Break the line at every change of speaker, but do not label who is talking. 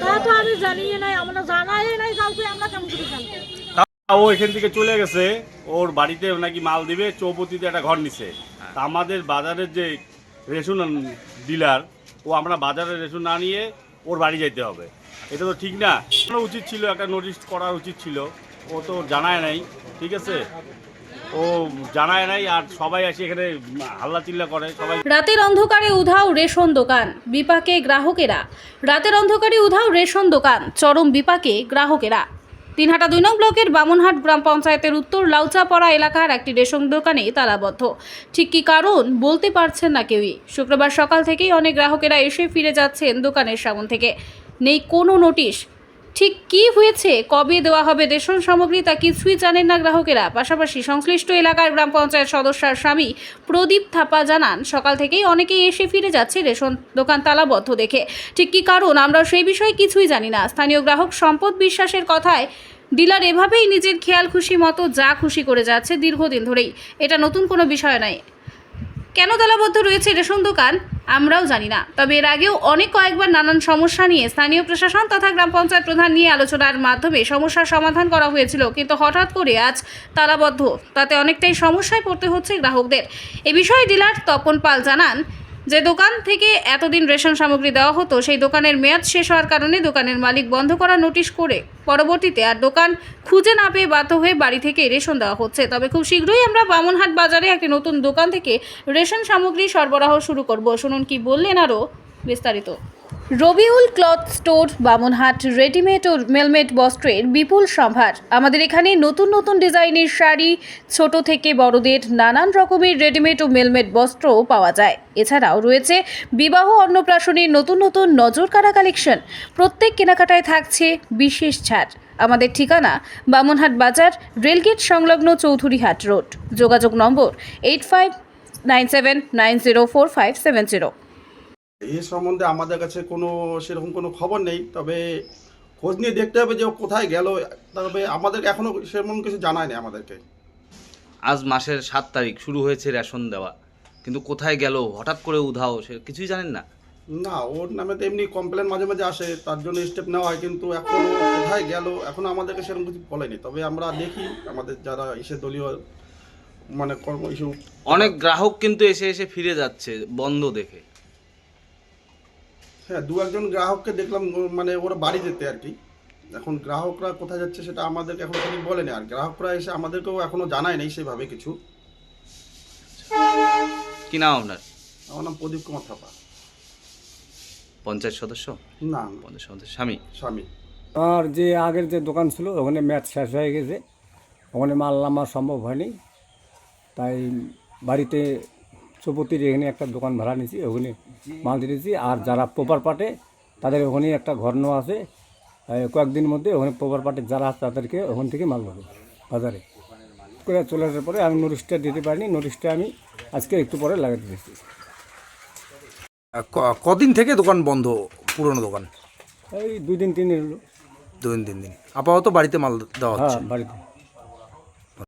তা তো আমি জানিয়ে নাই, আমরা জানাই নাই কাউকে, আমরা কেমন করে জানবো?
ও এখান থেকে চলে গেছে, ওর বাড়িতে নাকি মাল দিবে, চৌপতিতে একটা ঘর নিছে। তা আমাদের বাজারের যে রেশন ডিলার, ও আমরা বাজারের রেশন না নিয়ে ওর বাড়ি যাইতে হবে, এটা তো ঠিক না। উচিত ছিল একটা নোটিশ করা উচিত ছিল, ও তো জানায় নাই। ঠিক আছে, ও জানায় নাই, আর সবাই আসে এখানে হাল্লা চিল্লা করে সবাই।
রাতের অন্ধকারে উধাও রেশন দোকান, বিপাকে গ্রাহকেরা। রাতের অন্ধকারে উধাও রেশন দোকান, চরম বিপাকে গ্রাহকেরা। দিনহাটা 2 নং ব্লকের বামুনহাট গ্রাম পঞ্চায়েতের উত্তর লাউচাপাড়া এলাকার একটি রেশন দোকানে তালাবদ্ধ। ঠিক কী কারণ বলতে পারছেন না কেউই। শুক্রবার সকাল থেকেই অনেক গ্রাহকেরা এসে ফিরে যাচ্ছেন দোকানের সামনে থেকে। নেই কোনো নোটিশ। ঠিক কী হয়েছে, কবে দেওয়া হবে রেশন সামগ্রী, তা কিছুই জানেন না গ্রাহকেরা। পাশাপাশি সংশ্লিষ্ট এলাকার গ্রাম পঞ্চায়েত সদস্যার স্বামী প্রদীপ থাপা জানান, সকাল থেকেই অনেকেই এসে ফিরে যাচ্ছে রেশন দোকান তালাবদ্ধ দেখে। ঠিক কী কারণ আমরা সেই বিষয়ে কিছুই জানি না। স্থানীয় গ্রাহক সম্পদ বিশ্বাসের কথায় ডিলার এভাবেই নিজের খেয়াল খুশি মতো যা খুশি করে যাচ্ছে দীর্ঘদিন ধরেই। এটা নতুন কোনো বিষয় নয়। কেন তালাবদ্ধ রয়েছে রেশন দোকান আমরাও জানি না। তবে এর আগেও কয়েকবার নানান সমস্যা নিয়ে স্থানীয় প্রশাসন তথা গ্রাম পঞ্চায়েত প্রধান নিয়ে আলোচনার মাধ্যমে সমস্যার সমাধান করা হয়েছিল, কিন্তু হঠাৎ করে আজ তালাবদ্ধ, তাতে অনেকটাই সমস্যায় পড়তে হচ্ছে গ্রাহকদের। এ বিষয়ে ডিলার তপন পাল জানান, যে দোকান থেকে এতদিন রেশন সামগ্রী দেওয়া হতো, সেই দোকানের মেয়াদ শেষ হওয়ার কারণে দোকানের মালিক বন্ধ করার নোটিশ করে পরবর্তীতে আর দোকান খুঁজে না পেয়ে বাধ্য হয়ে বাড়ি থেকে রেশন দেওয়া হচ্ছে। তবে খুব শীঘ্রই আমরা বামুনহাট বাজারে একটি নতুন দোকান থেকে রেশন সামগ্রী সরবরাহ শুরু করব। শুনুন কি বললেন আরও বিস্তারিত। Rabiul cloth store, Bamunhat. Readymade ও মেলমেড বস্ত্রের বিপুল সম্ভার। আমাদের এখানে নতুন নতুন ডিজাইনের শাড়ি, ছোট থেকে বড়দের নানান রকমের রেডিমেড ও মেলমেড বস্ত্রও পাওয়া যায়। এছাড়াও রয়েছে বিবাহ অন্নপ্রাশনের নতুন নতুন নজরকাড়া কালেকশন। প্রত্যেক কেনাকাটায় থাকছে বিশেষ ছাড়। আমাদের ঠিকানা বামুনহাট বাজার, রেলগেট সংলগ্ন চৌধুরীহাট রোড। যোগাযোগ নম্বর 8597904570।
এই সম্বন্ধে আমাদের কাছে কোনো সেরকম কোনো খবর নেই, তবে খোঁজ নিয়ে দেখতে হবে যে ও কোথায় গেল। তবে আমাদের এখনও সেরকম কিছু জানায় না আমাদেরকে।
আজ মাসের 7 তারিখ শুরু হয়েছে রেশন দেওয়া, কিন্তু কোথায় গেল, হঠাৎ করে উধাও, সে কিছুই জানেন না।
না, ওর নামে তো এমনি কমপ্লেন মাঝে মাঝে আসে, তার জন্য স্টেপ নেওয়া হয়, কিন্তু এখন ও কোথায় গেল এখনও আমাদেরকে সেরকম কিছু বলেনি। তবে আমরা দেখি আমাদের যারা এসে দলীয় মানে কর্ম ইস্যু,
অনেক গ্রাহক কিন্তু এসে এসে ফিরে যাচ্ছে বন্ধ দেখে।
হ্যাঁ, 2-1 গ্রাহককে দেখলাম মানে ওরা বাড়ি যেতে আর কি। এখন গ্রাহকরা কোথায় যাচ্ছে সেটা আমাদেরকে এখন কিছু বলেনি, আর গ্রাহকরা এসে আমাদেরকেও এখনও জানায় নেই সেভাবে কিছু।
কি নাম আপনার?
আমার নাম প্রদীপ কুমার থাপা।
পঞ্চায়েত সদস্য?
না,
পঞ্চায়েত সদস্য স্বামী।
স্বামী।
আর যে আগের যে দোকান ছিল ওখানে ম্যাচ শেষ হয়ে গেছে, ওখানে মাল নামা সম্ভব হয়নি, তাই বাড়িতে চৌপতির এখানে একটা দোকান ভাড়া নিয়েছি, ওখানে মাল দিয়েছি। আর যারা প্রপার পার্টে তাদের ওখানে একটা ঘর নেওয়া আছে, কয়েকদিনের মধ্যে ওখানে প্রপার পার্টে যারা আছে তাদেরকে ওখান থেকে মাল দেবো বাজারে করে চলে আসার পরে। আমি নোটিশটা দিতে পারিনি, নোটিশটা আমি আজকে একটু পরে লাগাতে দিচ্ছি।
কদিন থেকে দোকান বন্ধ, পুরনো দোকান?
এই 2 দিন 3 দিন হলো।
2-3 দিন আপাতত বাড়িতে মাল দেওয়া হচ্ছে।
হ্যাঁ, বাড়িতে।